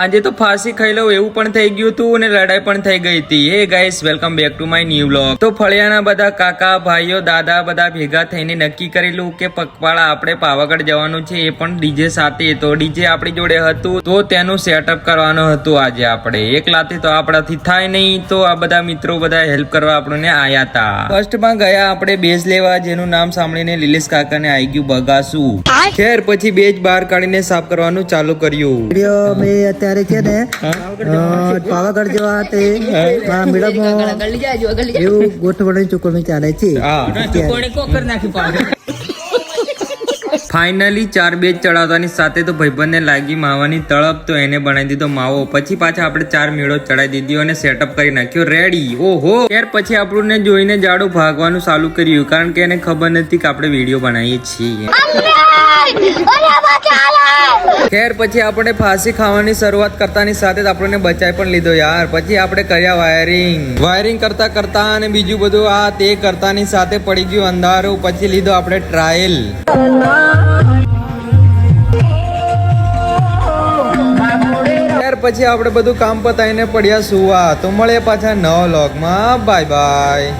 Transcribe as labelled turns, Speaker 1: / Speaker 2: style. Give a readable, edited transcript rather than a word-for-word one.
Speaker 1: આજે તો ફાંસી ખાઈ લઉં એવું પણ થઈ ગયું હતું અને લડાઈ પણ થઈ ગઈ હતી. હે guys, welcome back to my new vlog. તો ફળિયાના બધા કાકા ભાઈઓ દાદા બધા ભેગા થઈને નક્કી કરેલું કે પગપાળા આપણે પાવાગઢ જવાનું છે, એ પણ ડીજે સાથે. તો ડીજે આપણી જોડે હતું તો તેનું સેટઅપ કરવાનું હતું આજે આપણે. એકલાથી તો આપણાથી થાય નહીં, તો આ બધા મિત્રો બધા હેલ્પ કરવા આપણને આયા હતા. ફર્સ્ટમાં ગયા આપણે બેઝ લેવા, જેનું નામ સાંભળીને લીલેશ કાકાને આવી ગયું બગાસું. ખેર પછી બેજ બહાર કાઢીને સાફ કરવાનું ચાલુ કર્યું.
Speaker 2: અત્યારે છે ને પાવાગઢ જવા તે મેળામાં એવું ગોઠવણી ચૂકવણી ચાલે છે.
Speaker 1: ફાઇનલી 4 બેજ ચડાવતાની સાથે તો ભાઈબંધને લાગી માવાની તળપ, તો એને બનાવી દીધો માવો. પછી પાછા આપણે 4 મેળો ચડાવી દીધી અને સેટઅપ કરી નાખ્યો રેડી. ઓહો યાર, પછી આપણને જોઈને જાડું ભાગવાનું ચાલુ કર્યું, કારણ કે એને ખબર નથી કે આપણે વિડીયો બનાવીએ છીએ. ખેર પછી આપણે ફાંસી ખાવાની શરૂઆત કરતાની સાથે જ આપણને બચાઈ પણ લીધો યાર. પછી આપણે કર્યા વાયરિંગ કરતા કરતા અને બીજું બધું આ તે કરતાની સાથે પડી ગયું અંધારું. પછી લીધો આપણે ટ્રાયલ. પછી આપણે બધું કામ પતાવીને પડ્યા સુવા. તો મળે પાછા નવા વ્લોગમાં. Bye bye.